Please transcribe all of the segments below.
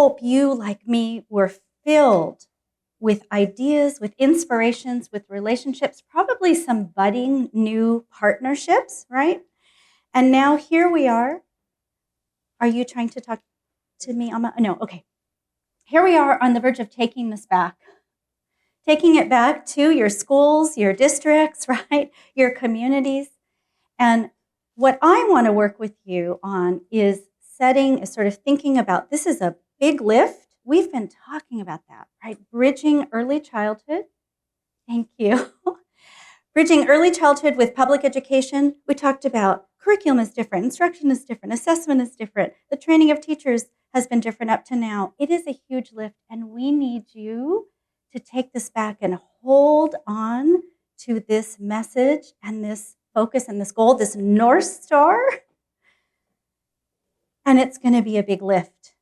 hope you, like me, were filled with ideas, with inspirations, with relationships, probably some budding new partnerships, right? And now here we are. Are you trying to talk to me, Alma? No, okay. Here we are on the verge of taking this back. Taking it back to your schools, your districts, right? Your communities. And what I want to work with you on is sort of thinking about, this is a big lift. We've been talking about that, right? Bridging early childhood. Thank you. Bridging early childhood with public education. We talked about curriculum is different, instruction is different, assessment is different. The training of teachers has been different up to now. It is a huge lift, and we need you to take this back and hold on to this message and this focus and this goal, this North Star. And it's going to be a big lift.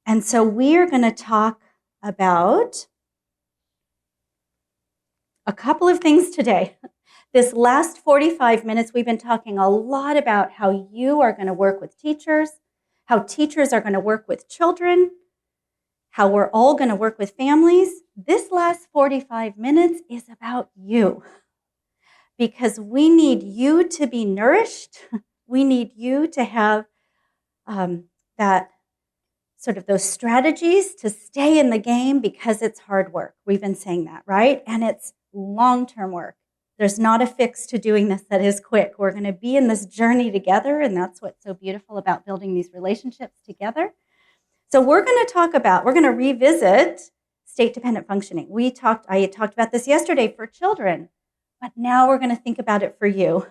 And so we're going to talk about a couple of things today. This last 45 minutes, we've been talking a lot about how you are going to work with teachers, how teachers are going to work with children, how we're all going to work with families. This last 45 minutes is about you, because we need you to be nourished. We need you to have that sort of those strategies to stay in the game, because it's hard work. We've been saying that, right? And it's long-term work. There's not a fix to doing this that is quick. We're going to be in this journey together, and that's what's so beautiful about building these relationships together. So we're going to revisit state-dependent functioning. I talked about this yesterday for children, but now we're going to think about it for you.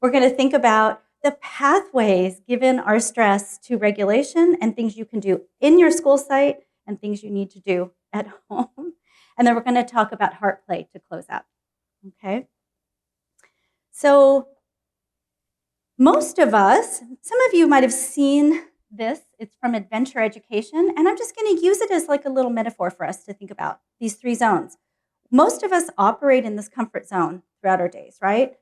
We're going to think about the pathways given our stress to regulation and things you can do in your school site and things you need to do at home. And then we're going to talk about heart play to close out. Okay? So most of us, some of you might have seen this. It's from Adventure Education, and I'm just going to use it as like a little metaphor for us to think about these three zones. Most of us operate in this comfort zone throughout our days, right?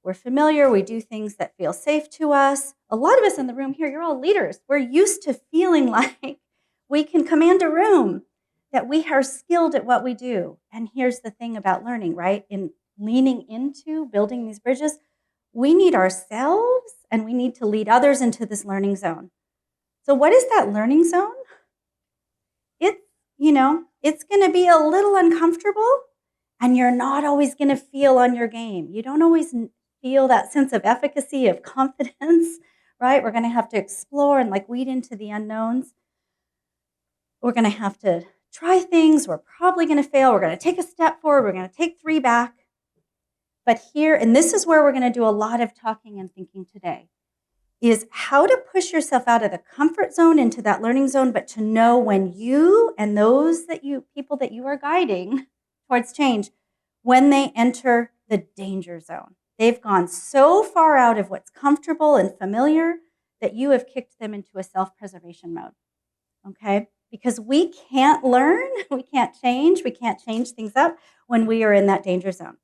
We're familiar, we do things that feel safe to us. A lot of us in the room here, you're all leaders. We're used to feeling like we can command a room, that we are skilled at what we do. And here's the thing about learning, right? In leaning into building these bridges, we need ourselves and we need to lead others into this learning zone. So what is that learning zone? It's going to be a little uncomfortable, and you're not always going to feel on your game. You don't always feel that sense of efficacy, of confidence, right? We're going to have to explore and weed into the unknowns. We're going to have to try things. We're probably going to fail. We're going to take a step forward. We're going to take 3 back. But here, and this is where we're going to do a lot of talking and thinking today, is how to push yourself out of the comfort zone into that learning zone, but to know when you and people that you are guiding towards change, when they enter the danger zone. They've gone so far out of what's comfortable and familiar that you have kicked them into a self-preservation mode, okay? Because we can't learn, we can't change things up when we are in that danger zone.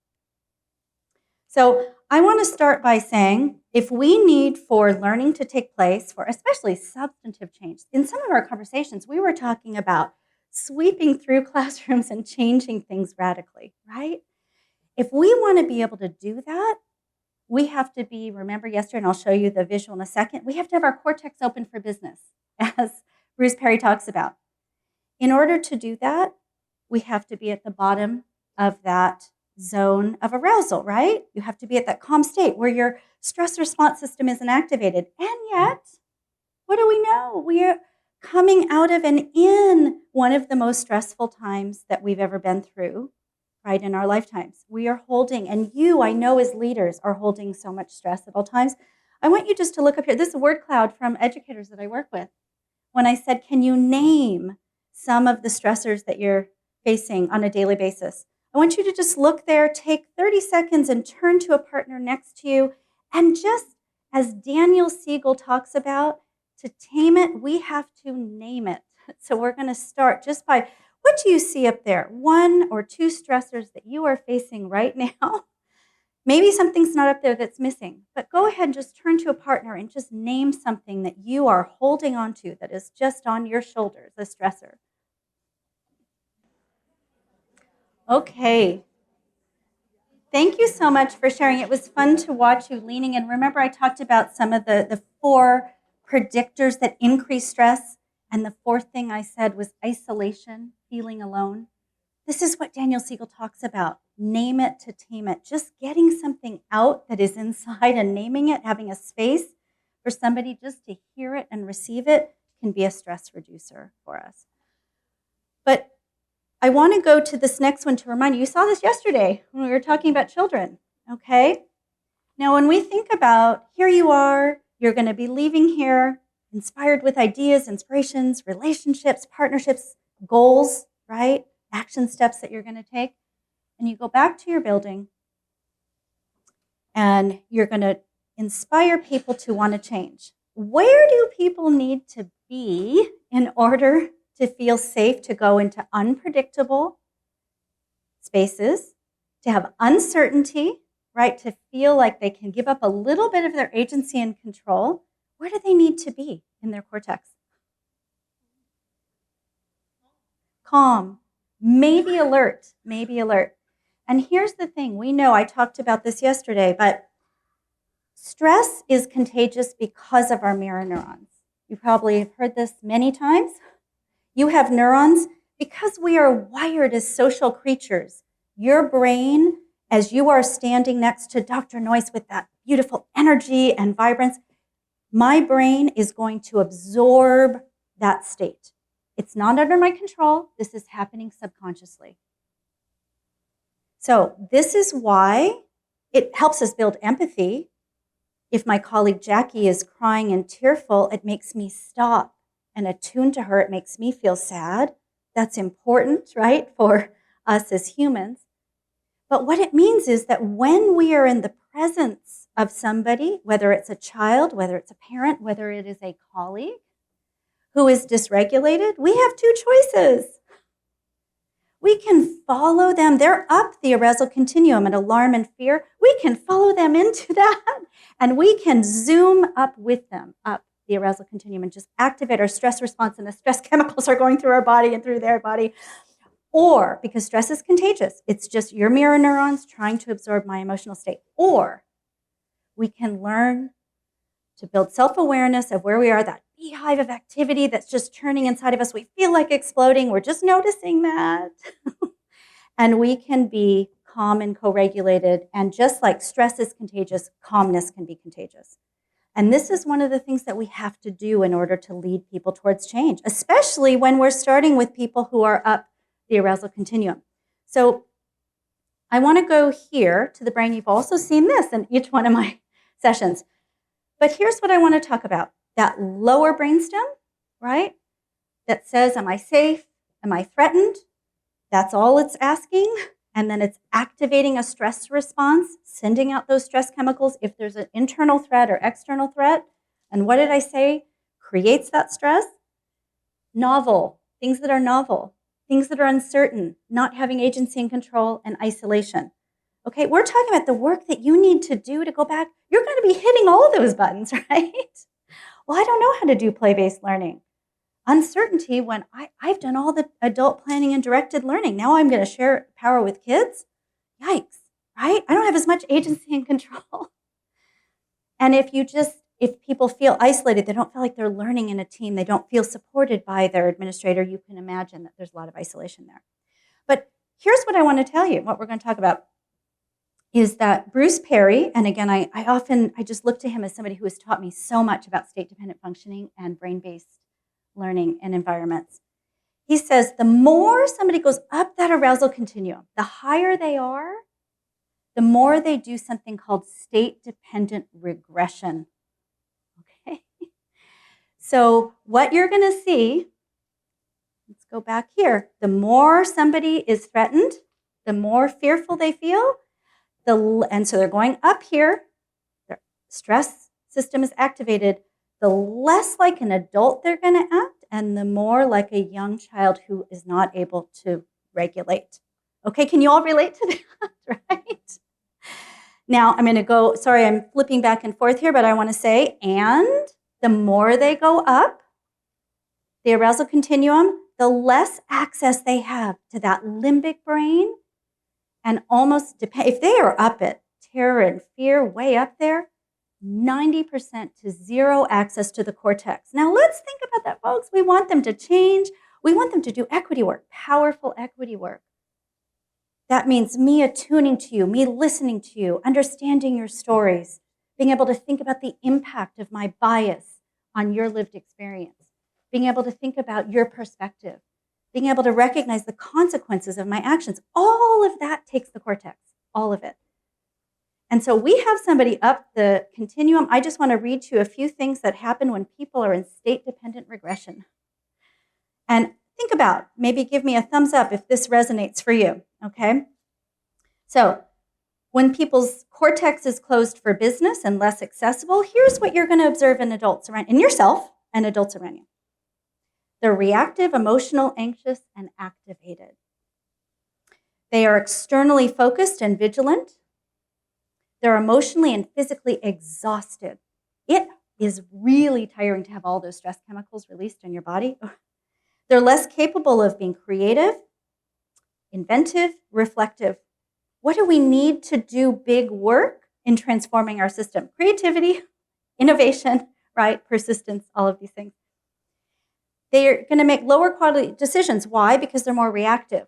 So I want to start by saying, if we need for learning to take place, for especially substantive change, in some of our conversations, we were talking about sweeping through classrooms and changing things radically, right? If we want to be able to do that, we have to be, remember yesterday, and I'll show you the visual in a second, we have to have our cortex open for business, as Bruce Perry talks about. In order to do that, we have to be at the bottom of that zone of arousal, right? You have to be at that calm state where your stress response system isn't activated. And yet, what do we know? We are coming out of and in one of the most stressful times that we've ever been through, right, in our lifetimes. We are holding, and you, I know as leaders, are holding so much stress at all times. I want you just to look up here. This is a word cloud from educators that I work with. When I said, can you name some of the stressors that you're facing on a daily basis? I want you to just look there, take 30 seconds and turn to a partner next to you. And just as Daniel Siegel talks about, to tame it, we have to name it. So we're going to start just by, what do you see up there? 1 or 2 stressors that you are facing right now Maybe something's not up there that's missing, but go ahead and just turn to a partner and just name something that you are holding on to that is just on your shoulders, a stressor. Okay. Thank you so much for sharing. It was fun to watch you leaning in. Remember, I talked about some of the 4 predictors that increase stress, and the 4th thing I said was isolation, feeling alone. This is what Daniel Siegel talks about. Name it to tame it. Just getting something out that is inside and naming it, having a space for somebody just to hear it and receive it can be a stress reducer for us. But I want to go to this next one to remind you. You saw this yesterday when we were talking about children, okay? Now, when we think about here you are, you're going to be leaving here inspired with ideas, inspirations, relationships, partnerships, goals, right? Action steps that you're going to take. And you go back to your building and you're going to inspire people to want to change. Where do people need to be in order to feel safe to go into unpredictable spaces, to have uncertainty, right? To feel like they can give up a little bit of their agency and control. Where do they need to be in their cortex? Calm, maybe alert, maybe alert. And here's the thing, we know, I talked about this yesterday, but stress is contagious because of our mirror neurons. You probably have heard this many times. You have neurons because we are wired as social creatures. Your brain, as you are standing next to Dr. Noyce with that beautiful energy and vibrance, my brain is going to absorb that state. It's not under my control. This is happening subconsciously. So this is why it helps us build empathy. If my colleague Jackie is crying and tearful, it makes me stop and attune to her. It makes me feel sad. That's important, right, for us as humans. But what it means is that when we are in the presence of somebody, whether it's a child, whether it's a parent, whether it is a colleague who is dysregulated, we have 2 choices. We can follow them. They're up the arousal continuum and alarm and fear. We can follow them into that, and we can zoom up with them, up the arousal continuum, and just activate our stress response, and the stress chemicals are going through our body and through their body. Or, because stress is contagious, it's just your mirror neurons trying to absorb my emotional state. Or we can learn to build self-awareness of where we are, that beehive of activity that's just churning inside of us. We feel like exploding. We're just noticing that. And we can be calm and co-regulated. And just like stress is contagious, calmness can be contagious. And this is one of the things that we have to do in order to lead people towards change, especially when we're starting with people who are up the arousal continuum. So I want to go here to the brain. You've also seen this in each one of my sessions. But here's what I want to talk about. That lower brainstem, right? That says, am I safe? Am I threatened? That's all it's asking. And then it's activating a stress response, sending out those stress chemicals if there's an internal threat or external threat. And what did I say creates that stress? Novel, things that are novel, things that are uncertain, not having agency and control, and isolation. Okay, we're talking about the work that you need to do to go back. You're going to be hitting all those buttons, right? Well, I don't know how to do play-based learning. Uncertainty when I've done all the adult planning and directed learning. Now I'm going to share power with kids. Yikes, right? I don't have as much agency and control. And if people feel isolated, they don't feel like they're learning in a team, they don't feel supported by their administrator, you can imagine that there's a lot of isolation there. But here's what I want to tell you, what we're going to talk about is that Bruce Perry, and again, I just look to him as somebody who has taught me so much about state-dependent functioning and brain-based learning in environments. He says the more somebody goes up that arousal continuum, the higher they are, the more they do something called state-dependent regression. Okay? So what you're going to see, let's go back here, the more somebody is threatened, the more fearful they feel, and so they're going up here, their stress system is activated, the less like an adult they're going to act, and the more like a young child who is not able to regulate. Okay, can you all relate to that, right? Now I'm going to go, sorry, I'm flipping back and forth here, but I want to say, and the more they go up the arousal continuum, the less access they have to that limbic brain, and almost if they are up at terror and fear way up there, 90% to zero access to the cortex. Now let's think about that, folks. We want them to change. We want them to do equity work, powerful equity work. That means me attuning to you, me listening to you, understanding your stories, being able to think about the impact of my bias on your lived experience, being able to think about your perspective, being able to recognize the consequences of my actions. All of that takes the cortex, all of it. And so we have somebody up the continuum. I just want to read to you a few things that happen when people are in state-dependent regression. And think about, maybe give me a thumbs up if this resonates for you, okay? So when people's cortex is closed for business and less accessible, here's what you're going to observe in adults around, in yourself and adults around you. They're reactive, emotional, anxious, and activated. They are externally focused and vigilant. They're emotionally and physically exhausted. It is really tiring to have all those stress chemicals released in your body. They're less capable of being creative, inventive, reflective. What do we need to do big work in transforming our system? Creativity, innovation, right? Persistence, all of these things. They're going to make lower quality decisions. Why? Because they're more reactive.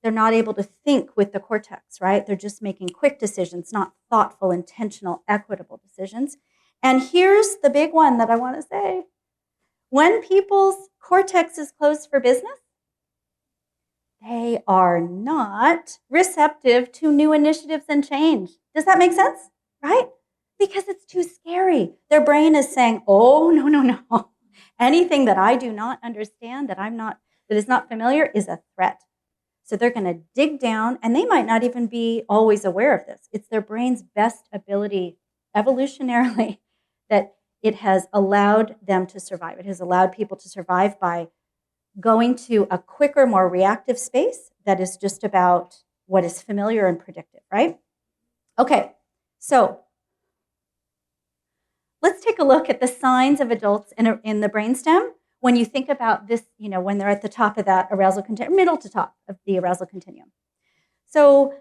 They're not able to think with the cortex, right? They're just making quick decisions, not thoughtful, intentional, equitable decisions. And here's the big one that I want to say. When people's cortex is closed for business, they are not receptive to new initiatives and change. Does that make sense? Right? Because it's too scary. Their brain is saying, oh, no. Anything that I do not understand, that is not familiar, is a threat. So they're going to dig down, and they might not even be always aware of this. It's their brain's best ability, evolutionarily, that it has allowed them to survive. It has allowed people to survive by going to a quicker, more reactive space that is just about what is familiar and predictive, right? Okay, so let's take a look at the signs of adults in the brainstem when you think about this, when they're at the top of that arousal continuum, middle to top of the arousal continuum. So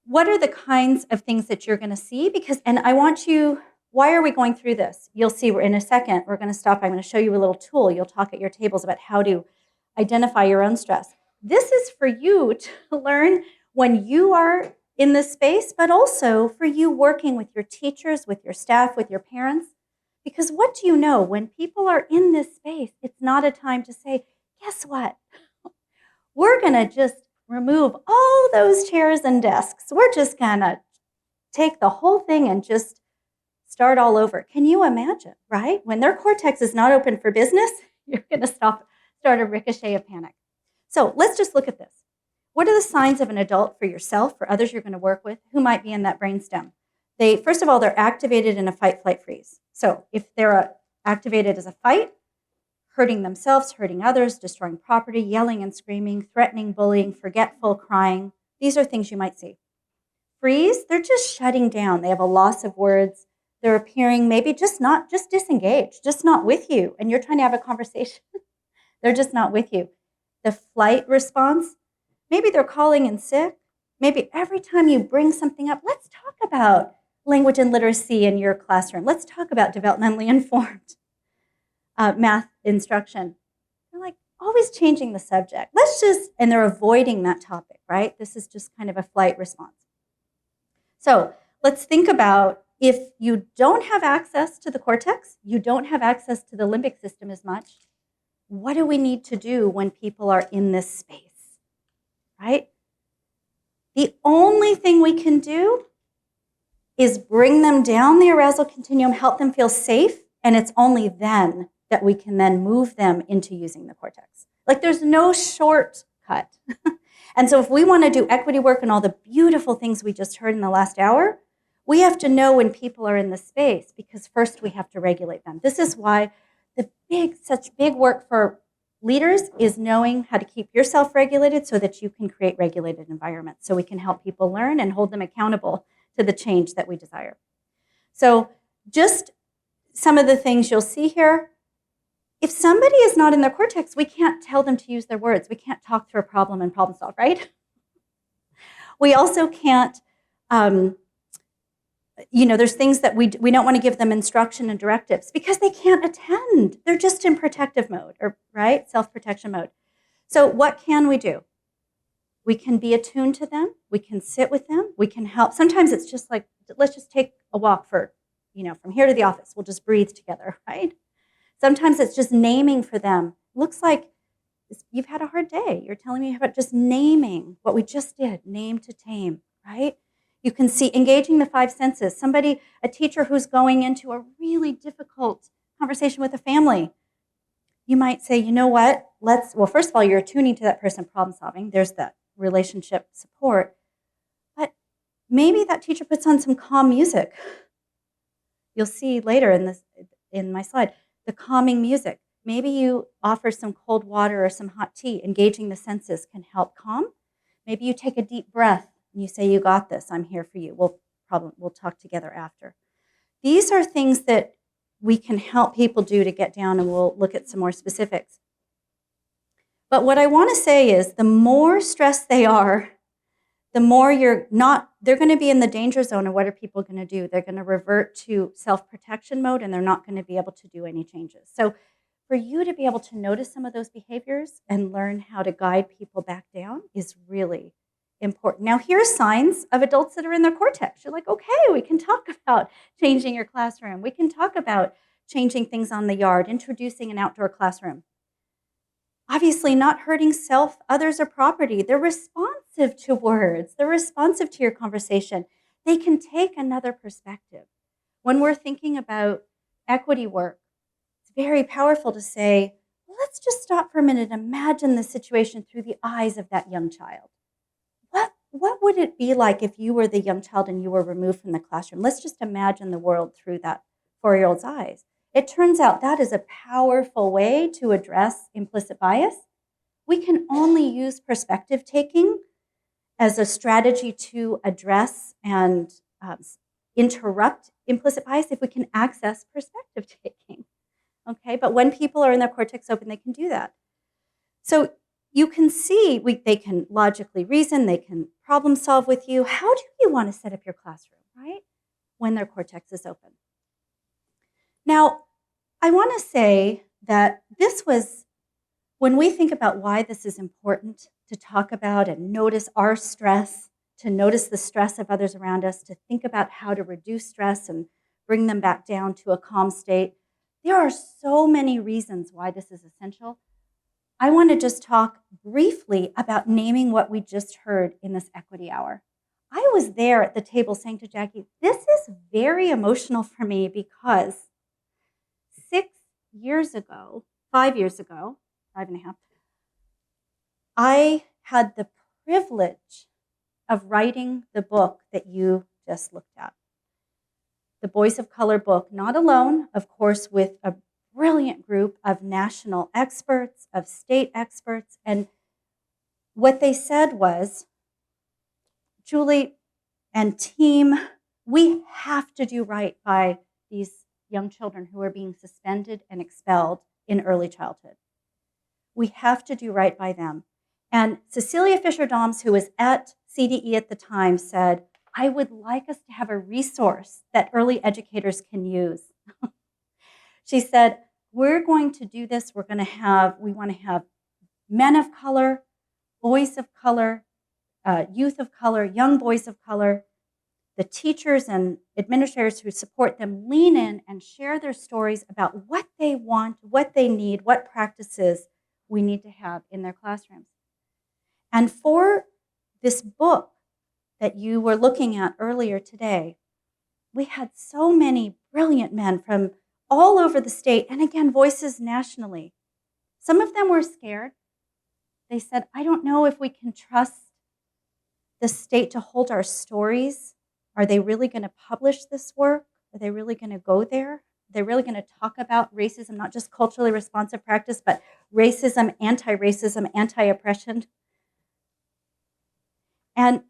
what are the kinds of things that you're going to see? Why are we going through this? You'll see in a second, we're going to stop. I'm going to show you a little tool. You'll talk at your tables about how to identify your own stress. This is for you to learn when you are in this space, but also for you working with your teachers, with your staff, with your parents. Because what do you know? When people are in this space, it's not a time to say, guess what? We're going to just remove all those chairs and desks. We're just going to take the whole thing and just start all over. Can you imagine, right? When their cortex is not open for business, you're going to start a ricochet of panic. So let's just look at this. What are the signs of an adult for yourself, for others you're going to work with, who might be in that brainstem? First of all, they're activated in a fight, flight, freeze. So if they're activated as a fight, hurting themselves, hurting others, destroying property, yelling and screaming, threatening, bullying, forgetful, crying, these are things you might see. Freeze, they're just shutting down. They have a loss of words. They're appearing maybe just disengaged, just not with you. And you're trying to have a conversation. They're just not with you. The flight response, maybe they're calling in sick. Maybe every time you bring something up, let's talk about language and literacy in your classroom. Let's talk about developmentally informed math instruction. They're like always changing the subject. And they're avoiding that topic, right? This is just kind of a flight response. So let's think about if you don't have access to the cortex, you don't have access to the limbic system as much, what do we need to do when people are in this space, right? The only thing we can do is bring them down the arousal continuum, help them feel safe, and it's only then that we can then move them into using the cortex. Like there's no shortcut. And so if we want to do equity work and all the beautiful things we just heard in the last hour, we have to know when people are in the space, because first we have to regulate them. This is why such big work for leaders is knowing how to keep yourself regulated so that you can create regulated environments, so we can help people learn and hold them accountable to the change that we desire. So just some of the things you'll see here. If somebody is not in their cortex, we can't tell them to use their words. We can't talk through a problem and problem solve, right? We also can't, there's things that we don't want to give them instruction and directives because they can't attend. They're just in protective mode, right? Self-protection mode. So what can we do? We can be attuned to them. We can sit with them. We can help. Sometimes it's just like, let's just take a walk for, from here to the office. We'll just breathe together, right? Sometimes it's just naming for them. Looks like you've had a hard day. You're telling me about just naming what we just did, name to tame, right? You can see engaging the 5 senses. A teacher who's going into a really difficult conversation with a family, you might say, you know what, first of all, you're attuning to that person, problem solving. There's that relationship support. But maybe that teacher puts on some calm music. You'll see later in my slide, the calming music. Maybe you offer some cold water or some hot tea. Engaging the senses can help calm. Maybe you take a deep breath and you say, you got this, I'm here for you. We'll talk together after. These are things that we can help people do to get down, and we'll look at some more specifics. But what I want to say is the more stressed they are, the more they're going to be in the danger zone, and what are people going to do? They're going to revert to self-protection mode, and they're not going to be able to do any changes. So for you to be able to notice some of those behaviors and learn how to guide people back down is really important. Now, here's signs of adults that are in their cortex. You're like, okay, we can talk about changing your classroom. We can talk about changing things on the yard, introducing an outdoor classroom. Obviously, not hurting self, others, or property. They're responsive to words. They're responsive to your conversation. They can take another perspective. When we're thinking about equity work, it's very powerful to say, well, let's just stop for a minute and imagine the situation through the eyes of that young child. What would it be like if you were the young child and you were removed from the classroom? Let's just imagine the world through that 4-year-old's eyes. It turns out that is a powerful way to address implicit bias. We can only use perspective taking as a strategy to address and interrupt implicit bias if we can access perspective taking. Okay, but when people are in their cortex open, they can do that. So you can see they can logically reason, they can problem solve with you. How do you want to set up your classroom, right? When their cortex is open. Now, I want to say that when we think about why this is important to talk about and notice our stress, to notice the stress of others around us, to think about how to reduce stress and bring them back down to a calm state, there are so many reasons why this is essential. I want to just talk briefly about naming what we just heard in this equity hour. I was there at the table saying to Jackie, this is very emotional for me because 5 years ago, 5.5, I had the privilege of writing the book that you just looked at. The Boys of Color book, not alone, of course, with a brilliant group of national experts, of state experts, and what they said was, Julie and team, we have to do right by these young children who are being suspended and expelled in early childhood. We have to do right by them. And Cecilia Fisher-Doms, who was at CDE at the time, said, I would like us to have a resource that early educators can use. She said, we're going to do this. We want to have men of color, boys of color, youth of color, young boys of color, the teachers and administrators who support them lean in and share their stories about what they want, what they need, what practices we need to have in their classrooms. And for this book that you were looking at earlier today, we had so many brilliant men from all over the state, and again, voices nationally. Some of them were scared. They said, I don't know if we can trust the state to hold our stories. Are they really going to publish this work? Are they really going to go there? Are they really going to talk about racism, not just culturally responsive practice, but racism, anti-oppression? And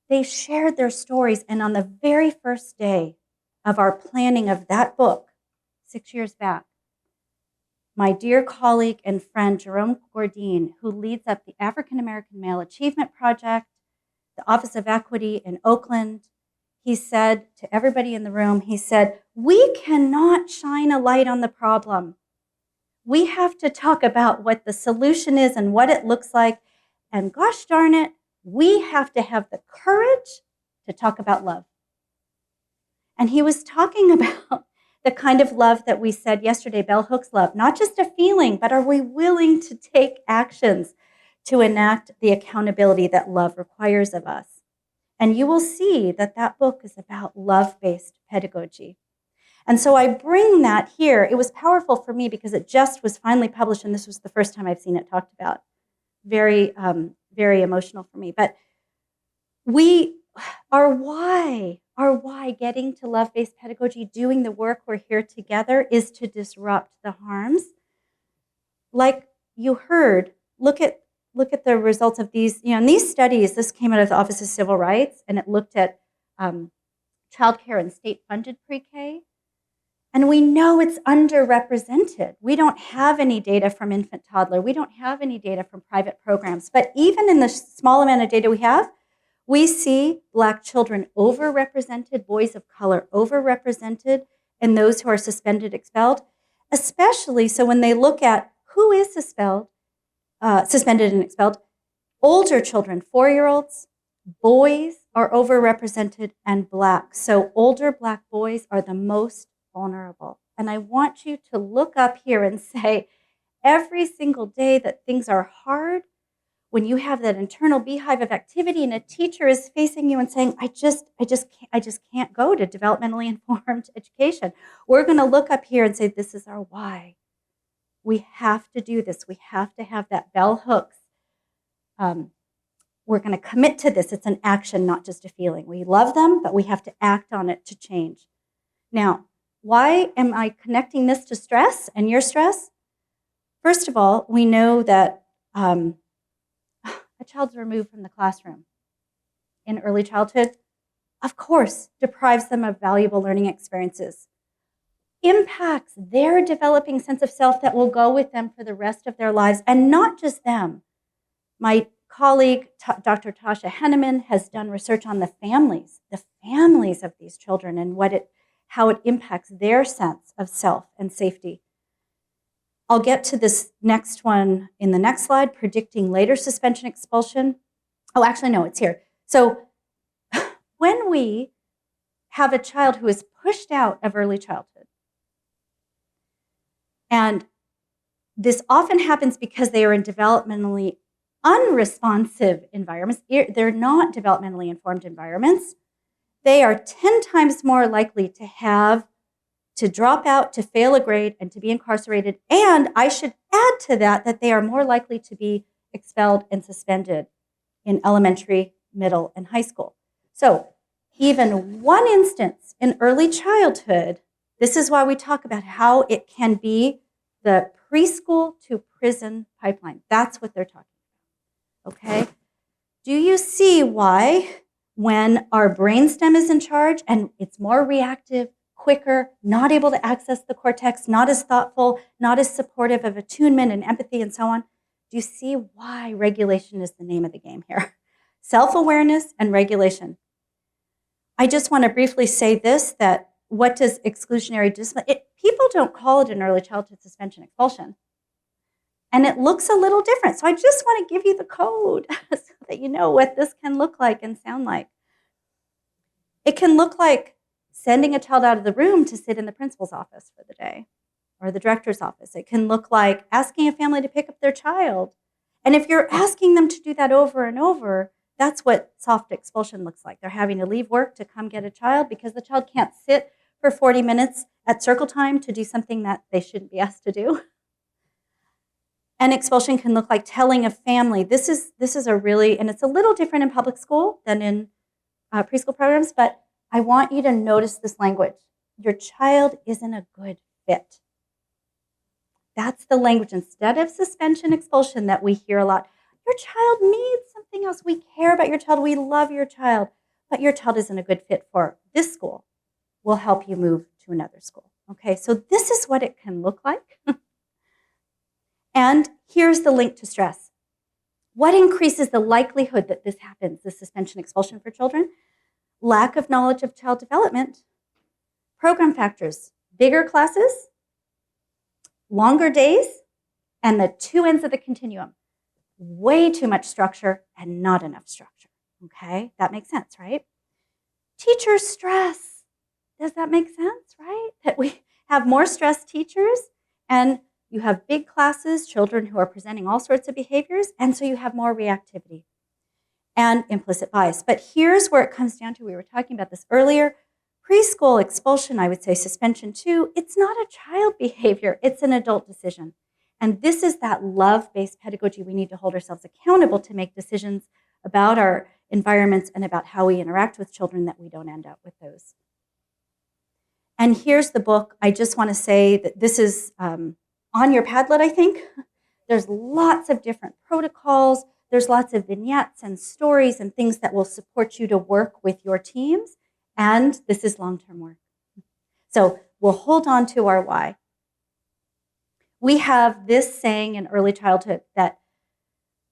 they shared their stories. And on the very first day of our planning of that book, 6 years back, my dear colleague and friend, Jerome Gordine, who leads up the African American Male Achievement Project, the Office of Equity in Oakland, he said to everybody in the room, he said, we cannot shine a light on the problem. We have to talk about what the solution is and what it looks like. And gosh darn it, we have to have the courage to talk about love. And he was talking about the kind of love that we said yesterday, Bell Hooks love, not just a feeling, but are we willing to take actions to enact the accountability that love requires of us? And you will see that that book is about love-based pedagogy. And so I bring that here. It was powerful for me because it just was finally published, and this was the first time I've seen it talked about. Very, very emotional for me. But our why getting to love-based pedagogy, doing the work we're here together, is to disrupt the harms. Like you heard, look at the results of these, in these studies. This came out of the Office of Civil Rights, and it looked at childcare and state-funded pre-K. And we know it's underrepresented. We don't have any data from infant toddler. We don't have any data from private programs. But even in the small amount of data we have, we see Black children overrepresented, boys of color overrepresented, and those who are suspended, expelled, especially so when they look at who is suspended and expelled, older children, 4-year-olds, boys are overrepresented, and Black. So older Black boys are the most vulnerable. And I want you to look up here and say, every single day that things are hard, when you have that internal beehive of activity and a teacher is facing you and saying, I just can't go to developmentally informed education, we're going to look up here and say, this is our why. We have to do this. We have to have that bell hooks. We're going to commit to this. It's an action, not just a feeling. We love them, but we have to act on it to change. Now, why am I connecting this to stress and your stress? First of all, we know that a child's removed from the classroom in early childhood, of course, deprives them of valuable learning experiences, impacts their developing sense of self that will go with them for the rest of their lives, and not just them. My colleague, Dr. Tasha Henneman, has done research on the families of these children and how it impacts their sense of self and safety. I'll get to this next one in the next slide, predicting later suspension expulsion. Oh, actually, no, it's here. So when we have a child who is pushed out of early childhood, and this often happens because they are in developmentally unresponsive environments, they're not developmentally informed environments, they are 10 times more likely to drop out, to fail a grade, and to be incarcerated. And I should add to that they are more likely to be expelled and suspended in elementary, middle, and high school. So even one instance in early childhood, this is why we talk about how it can be the preschool to prison pipeline. That's what they're talking about, okay? Do you see why when our brainstem is in charge and it's more reactive, quicker, not able to access the cortex, not as thoughtful, not as supportive of attunement and empathy and so on? Do you see why regulation is the name of the game here? Self-awareness and regulation. I just want to briefly say this, that what does exclusionary discipline, people don't call it an early childhood suspension expulsion. And it looks a little different. So I just want to give you the code so that you know what this can look like and sound like. It can look like sending a child out of the room to sit in the principal's office for the day or the director's office. It can look like asking a family to pick up their child. And if you're asking them to do that over and over, that's what soft expulsion looks like. They're having to leave work to come get a child because the child can't sit for 40 minutes at circle time to do something that they shouldn't be asked to do. And expulsion can look like telling a family, this is a really, and it's a little different in public school than in preschool programs, but I want you to notice this language. Your child isn't a good fit. That's the language, instead of suspension, expulsion, that we hear a lot. Your child needs something else. We care about your child. We love your child. but your child isn't a good fit for this school. We'll help you move to another school. Okay, so this is what it can look like. And here's the link to stress. What increases the likelihood that this happens, this suspension expulsion for children? Lack of knowledge of child development, program factors, bigger classes, longer days, and the two ends of the continuum. Way too much structure and not enough structure. Okay, that makes sense, right? Teacher stress. Does that make sense, right? That we have more stressed teachers and you have big classes, children who are presenting all sorts of behaviors, and so you have more reactivity and implicit bias. But here's where it comes down to, we were talking about this earlier, preschool expulsion, I would say suspension too, it's not a child behavior, it's an adult decision. And this is that love-based pedagogy. We need to hold ourselves accountable to make decisions about our environments and about how we interact with children, that we don't end up with those. And here's the book. I just want to say that this is on your Padlet, I think. There's lots of different protocols. There's lots of vignettes and stories and things that will support you to work with your teams. And this is long-term work. So we'll hold on to our why. We have this saying in early childhood that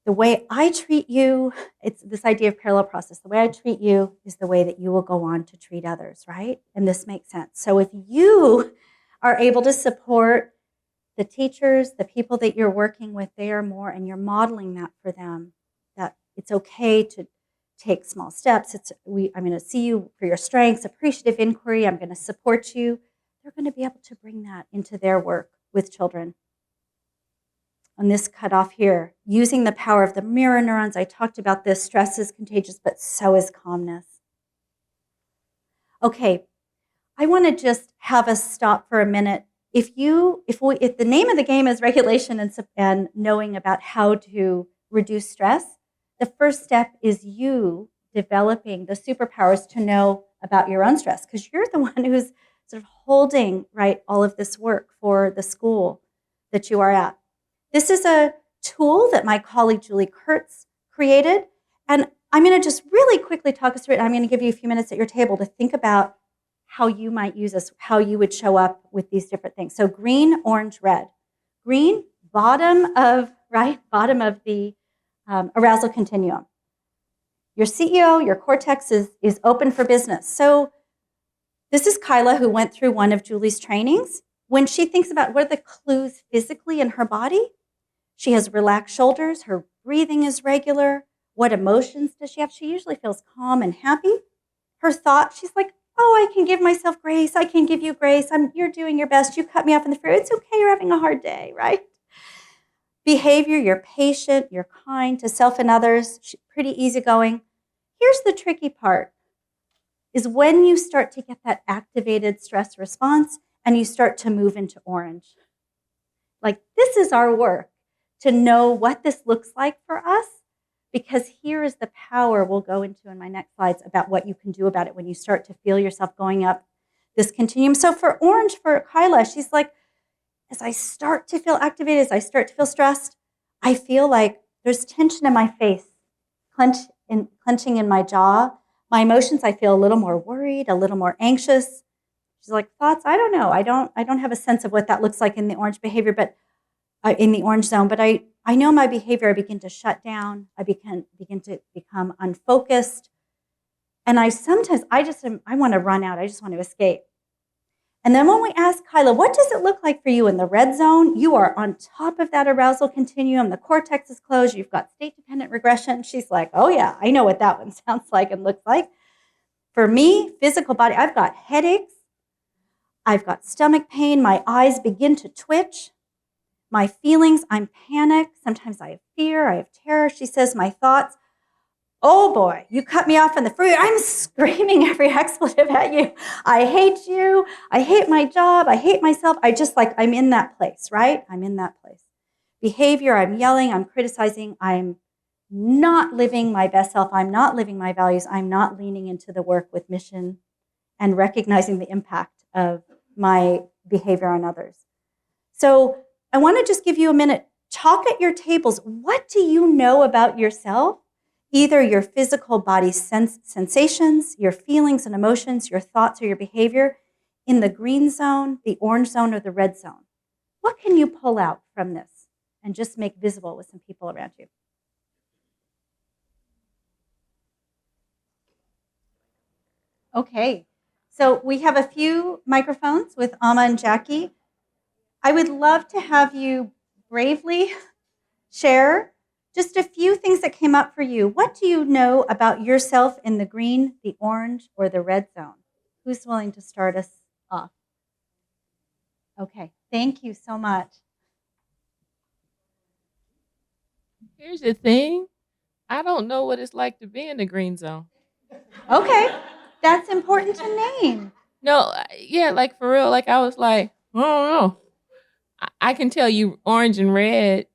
the way I treat you, it's this idea of parallel process. The way I treat you is the way that you will go on to treat others, right? And this makes sense. So if you are able to support the teachers, the people that you're working with, they are more, and you're modeling that for them, that it's okay to take small steps. I'm going to see you for your strengths, appreciative inquiry, I'm going to support you. They're going to be able to bring that into their work with children. On this cutoff here, using the power of the mirror neurons, I talked about this. Stress is contagious, but so is calmness. Okay, I want to just have us stop for a minute. If the name of the game is regulation and knowing about how to reduce stress, the first step is you developing the superpowers to know about your own stress, because you're the one who's sort of holding, right, all of this work for the school that you are at. This is a tool that my colleague Julie Kurtz created, and I'm going to just really quickly talk us through it. I'm going to give you a few minutes at your table to think about how you might use this, how you would show up with these different things. So green, orange, red. Green, bottom of the arousal continuum. Your CEO, your cortex is open for business. So this is Kyla, who went through one of Julie's trainings. When she thinks about what are the clues physically in her body, she has relaxed shoulders, her breathing is regular. What emotions does she have? She usually feels calm and happy. Her thought, she's like, oh, I can give myself grace. I can give you grace. You're doing your best. You cut me off in the freeway. It's okay. You're having a hard day, right? Behavior, you're patient. You're kind to self and others. Pretty easygoing. Here's the tricky part, is when you start to get that activated stress response and you start to move into orange. Like, this is our work to know what this looks like for us, because here is the power we'll go into in my next slides about what you can do about it when you start to feel yourself going up this continuum. So for orange, for Kyla, she's like, as I start to feel activated, as I start to feel stressed, I feel like there's tension in my face, clenching in my jaw. My emotions, I feel a little more worried, a little more anxious. She's like, thoughts, I don't know. I don't have a sense of what that looks like in the orange behavior, but in the orange zone, but I know my behavior, I begin to shut down. I begin to become unfocused. And I want to run out. I just want to escape. And then when we ask Kyla, what does it look like for you in the red zone? You are on top of that arousal continuum. The cortex is closed. You've got state-dependent regression. She's like, oh yeah, I know what that one sounds like and looks like. For me, physical body, I've got headaches. I've got stomach pain. My eyes begin to twitch. My feelings, I'm panicked. Sometimes I have fear, I have terror. She says, my thoughts, oh boy, you cut me off in the freeway. I'm screaming every expletive at you. I hate you. I hate my job. I hate myself. I'm in that place, right? I'm in that place. Behavior, I'm yelling, I'm criticizing. I'm not living my best self. I'm not living my values. I'm not leaning into the work with mission and recognizing the impact of my behavior on others. So I want to just give you a minute. Talk at your tables. What do you know about yourself either your physical body sensations, your feelings and emotions, your thoughts or your behavior in the green zone, the orange zone, or the red zone. What can you pull out from this and just make visible with some people around you? Okay, so we have a few microphones with Amma and Jackie. I would love to have you bravely share just a few things that came up for you. What do you know about yourself in the green, the orange, or the red zone? Who's willing to start us off? Okay, thank you so much. Here's the thing. I don't know what it's like to be in the green zone. Okay, that's important to name. No, yeah, like for real. Like I was like, I don't know. I can tell you, orange and red.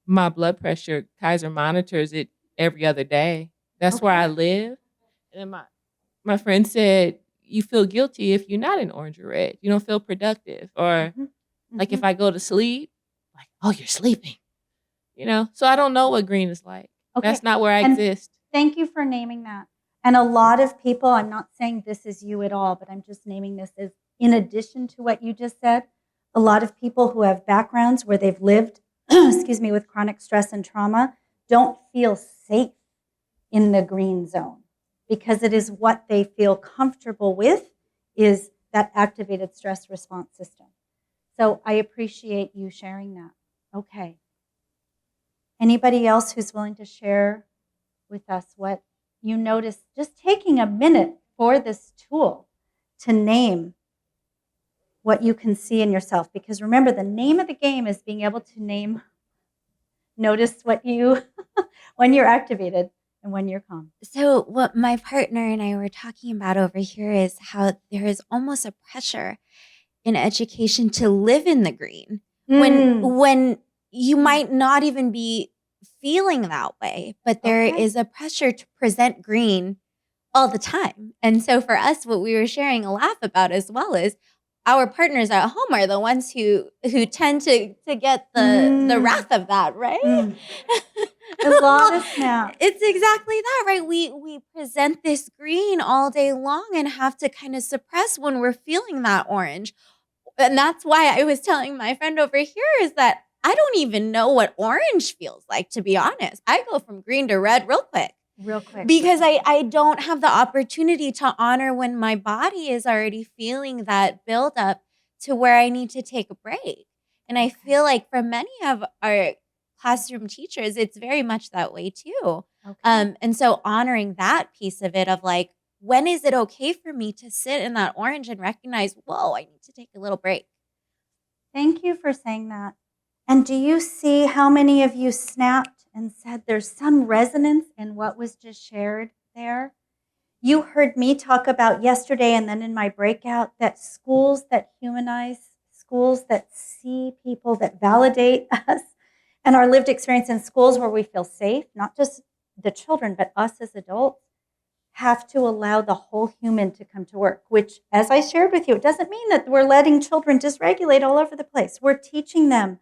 My blood pressure. Kaiser monitors it every other day. That's where I Okay. live. And my friend said, you feel guilty if you're not in orange or red. You don't feel productive. Or Mhm, like if mhm. I go to sleep, like, oh, you're sleeping. So I don't know what green is like. Okay, That's not where I and exist. thank you for naming that. And a lot of people, I'm not saying this is you at all, but I'm just naming this as in addition to what you just said. A lot of people who have backgrounds where they've lived, excuse me, with chronic stress and trauma don't feel safe in the green zone because it is what they feel comfortable with is that activated stress response system. So I appreciate you sharing that. Okay. Anybody else who's willing to share with us what you notice just taking a minute for this tool to name what you can see in yourself? Because remember, the name of the game is being able to notice what you, when you're activated and when you're calm. So, what my partner and I were talking about over here is how there is almost a pressure in education to live in the green when you might not even be feeling that way, but there Okay. is a pressure to present green all the time. And so for us, what we were sharing a laugh about as well is our partners at home are the ones who tend to get the wrath of that, right? A lot of snaps. It's exactly that, right? We present this green all day long and have to kind of suppress when we're feeling that orange. And that's why I was telling my friend over here is that I don't even know what orange feels like, to be honest. I go from green to red real quick. Real quick. Because I don't have the opportunity to honor when my body is already feeling that buildup to where I need to take a break. And I feel like for many of our classroom teachers, it's very much that way too. Okay. And so honoring that piece of it of like, when is it okay for me to sit in that orange and recognize, whoa, I need to take a little break? Thank you for saying that. And do you see how many of you snapped and said there's some resonance in what was just shared there? You heard me talk about yesterday and then in my breakout that schools that humanize, schools that see people, that validate us, and our lived experience in schools where we feel safe, not just the children, but us as adults, have to allow the whole human to come to work, which, as I shared with you, it doesn't mean that we're letting children dysregulate all over the place. We're teaching them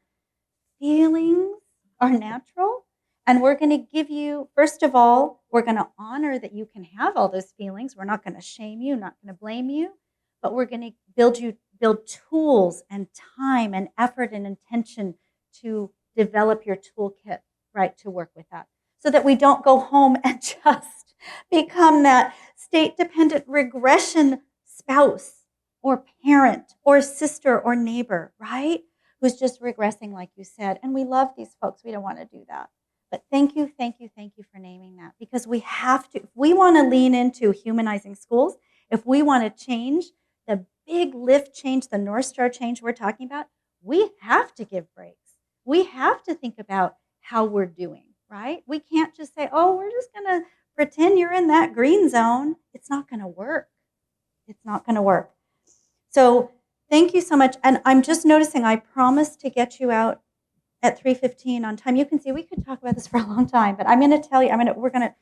feelings are natural. And we're going to give you, first of all, we're going to honor that you can have all those feelings. We're not going to shame you, not going to blame you, but we're going to build tools and time and effort and intention to develop your toolkit, right, to work with that. So that we don't go home and just become that state dependent regression spouse or parent or sister or neighbor, right? Who's just regressing, like you said. And we love these folks. We don't want to do that. But thank you, thank you, thank you for naming that because we have to, if we want to lean into humanizing schools, if we want to change the big lift change, the North Star change we're talking about, we have to give breaks. We have to think about how we're doing, right? We can't just say, oh, we're just going to pretend you're in that green zone. It's not going to work. It's not going to work. So thank you so much. And I'm just noticing I promised to get you out at 3:15 on time. You can see we could talk about this for a long time, but I'm going to tell you, we're going to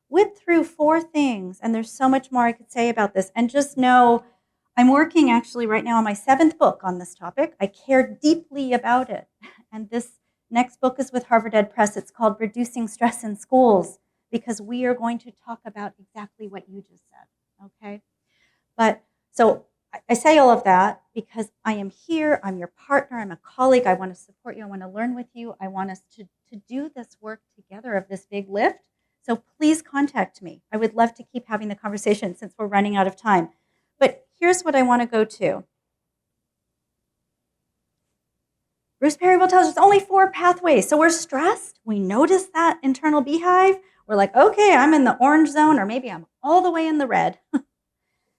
whip through 4 things, and there's so much more I could say about this. And just know I'm working actually right now on my 7th book on this topic. I care deeply about it. And this next book is with Harvard Ed Press. It's called Reducing Stress in Schools. because we are going to talk about exactly what you just said, okay? But so I say all of that because I am here, I'm your partner, I'm a colleague, I want to support you, I want to learn with you, I want us to do this work together of this big lift. So please contact me. I would love to keep having the conversation since we're running out of time. But here's what I want to go to. Bruce Perry will tell us there's only 4 pathways. So we're stressed. We notice that internal beehive. We're like, okay, I'm in the orange zone, or maybe I'm all the way in the red.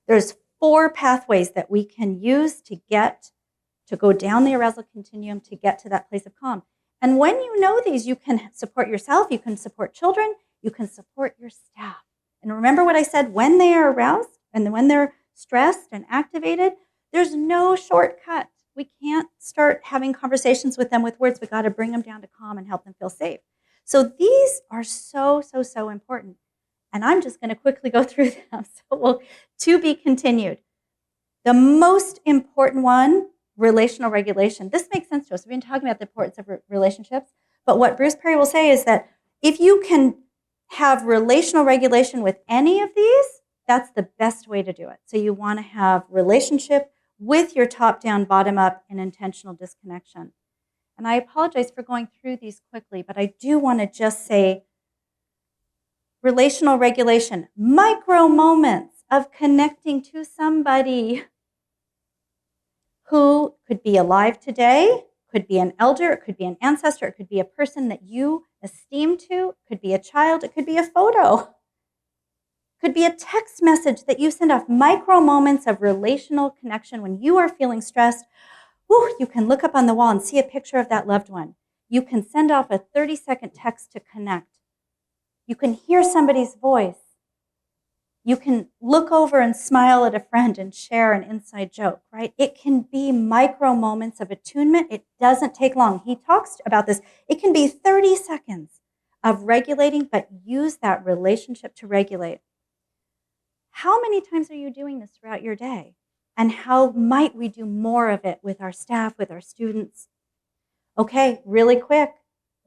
There's 4 pathways that we can use to go down the arousal continuum to get to that place of calm. And when you know these, you can support yourself, you can support children, you can support your staff. And remember what I said, when they are aroused and when they're stressed and activated, there's no shortcut. We can't start having conversations with them with words. We got to bring them down to calm and help them feel safe. So these are so, so, so important. And I'm just going to quickly go through them. So to be continued. The most important one, relational regulation. This makes sense to us. We've been talking about the importance of relationships. But what Bruce Perry will say is that if you can have relational regulation with any of these, that's the best way to do it. So you want to have relationship with your top-down, bottom-up, and intentional disconnection. And I apologize for going through these quickly, but I do want to just say relational regulation, micro moments of connecting to somebody who could be alive today, could be an elder, it could be an ancestor, it could be a person that you esteem to, it could be a child, it could be a photo, it could be a text message that you send off. Micro moments of relational connection when you are feeling stressed. You can look up on the wall and see a picture of that loved one. You can send off a 30-second text to connect. You can hear somebody's voice. You can look over and smile at a friend and share an inside joke, right? It can be micro moments of attunement. It doesn't take long. He talks about this. It can be 30 seconds of regulating, but use that relationship to regulate. How many times are you doing this throughout your day? And how might we do more of it with our staff, with our students? Okay, really quick.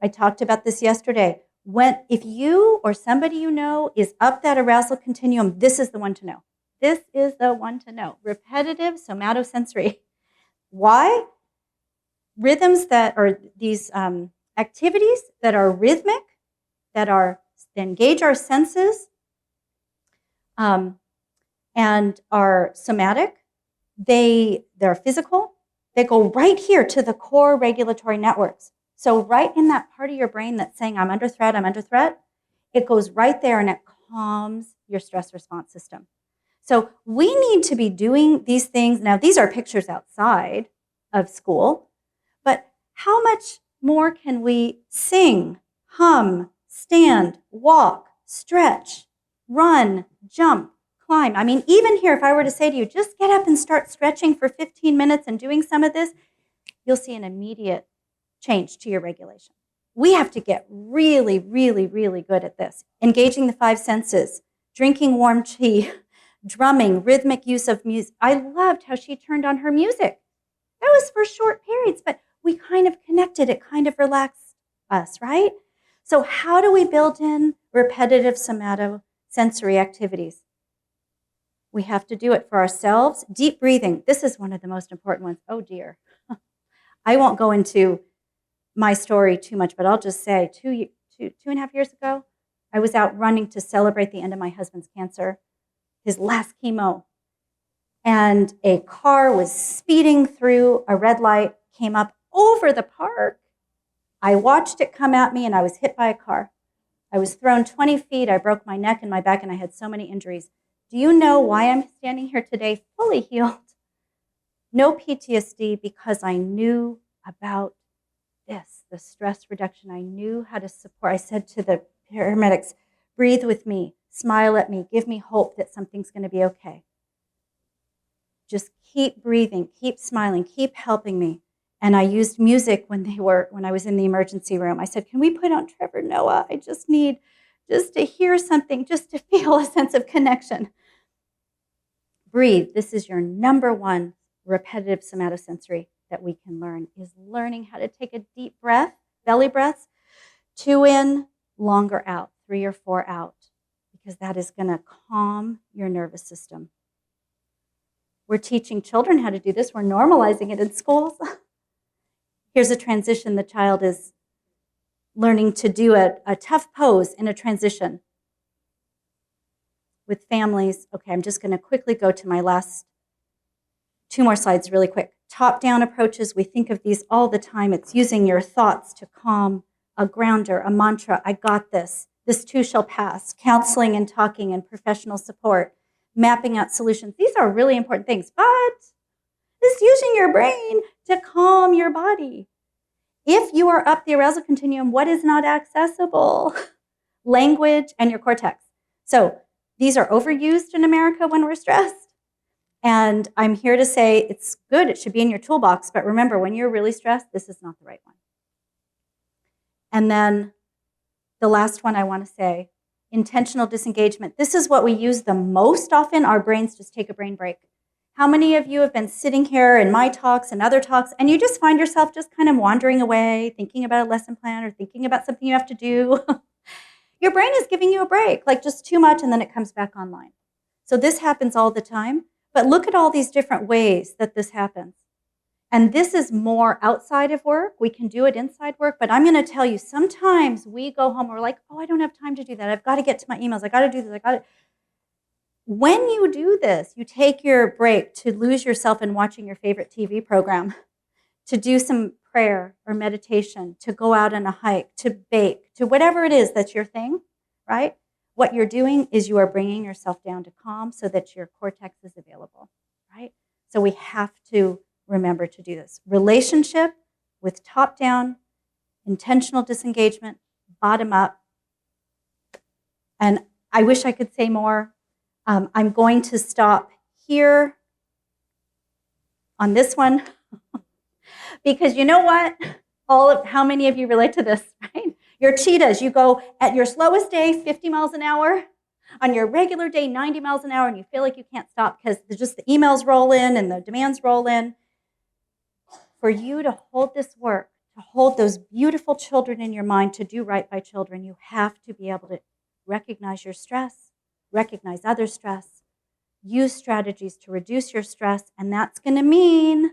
I talked about this yesterday. If you or somebody you know is up that arousal continuum, this is the one to know. This is the one to know. Repetitive somatosensory. Why? Rhythms that are these activities that are rhythmic, that engage our senses, and are somatic. They're physical. They go right here to the core regulatory networks. So right in that part of your brain that's saying, I'm under threat, it goes right there and it calms your stress response system. So we need to be doing these things. Now, these are pictures outside of school, but how much more can we sing, hum, stand, walk, stretch, run, jump, climb? I mean, even here, if I were to say to you, just get up and start stretching for 15 minutes and doing some of this, you'll see an immediate change to your regulation. We have to get really, really, really good at this. Engaging the 5 senses, drinking warm tea, drumming, rhythmic use of music. I loved how she turned on her music. That was for short periods, but we kind of connected. It kind of relaxed us, right? So how do we build in repetitive somatosensory activities? We have to do it for ourselves. Deep breathing. This is one of the most important ones. Oh, dear. I won't go into my story too much, but I'll just say 2.5 years ago, I was out running to celebrate the end of my husband's cancer, his last chemo. And a car was speeding through a red light, came up over the park. I watched it come at me and I was hit by a car. I was thrown 20 feet. I broke my neck and my back and I had so many injuries. Do you know why I'm standing here today fully healed? No PTSD, because I knew about this, the stress reduction. I knew how to support. I said to the paramedics, breathe with me, smile at me, give me hope that something's going to be okay. Just keep breathing, keep smiling, keep helping me. And I used music when I was in the emergency room. I said, can we put on Trevor Noah? I just need to hear something, just to feel a sense of connection. Breathe. This is your number one repetitive somatosensory that we can learn, is learning how to take a deep breath, belly breaths, 2 in, longer out, 3 or 4 out, because that is going to calm your nervous system. We're teaching children how to do this. We're normalizing it in schools. Here's a transition. The child is learning to do a tough pose in a transition with families. Okay, I'm just going to quickly go to my last 2 more slides really quick. Top-down approaches, we think of these all the time. It's using your thoughts to calm, a grounder, a mantra, I got this. This too shall pass. Counseling and talking and professional support. Mapping out solutions. These are really important things, but it's using your brain to calm your body. If you are up the arousal continuum, what is not accessible? Language and your cortex. So these are overused in America when we're stressed. And I'm here to say it's good. It should be in your toolbox. But remember, when you're really stressed, this is not the right one. And then the last one I want to say, intentional disengagement. This is what we use the most often. Our brains just take a brain break. How many of you have been sitting here in my talks and other talks, and you just find yourself just kind of wandering away, thinking about a lesson plan or thinking about something you have to do? Your brain is giving you a break, like just too much, and then it comes back online. So this happens all the time. But look at all these different ways that this happens. And this is more outside of work. We can do it inside work. But I'm going to tell you, sometimes we go home and we're like, oh, I don't have time to do that. I've got to get to my emails. I got to do this. When you do this, you take your break to lose yourself in watching your favorite TV program, to do some prayer or meditation, to go out on a hike, to bake, to whatever it is that's your thing, right? What you're doing is you are bringing yourself down to calm so that your cortex is available, right? So we have to remember to do this. Relationship with top-down, intentional disengagement, bottom-up. And I wish I could say more. I'm going to stop here on this one because you know what? How many of you relate to this, right? You're cheetahs. You go at your slowest day, 50 miles an hour. On your regular day, 90 miles an hour, and you feel like you can't stop because just the emails roll in and the demands roll in. For you to hold this work, to hold those beautiful children in your mind, to do right by children, you have to be able to recognize your stress, recognize other stress, use strategies to reduce your stress, and that's going to mean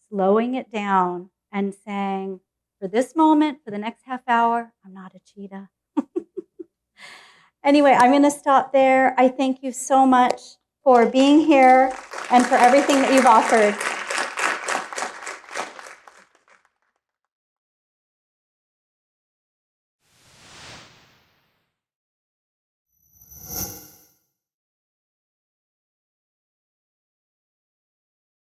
slowing it down and saying, for this moment, for the next half hour, I'm not a cheetah. Anyway, I'm going to stop there. I thank you so much for being here and for everything that you've offered.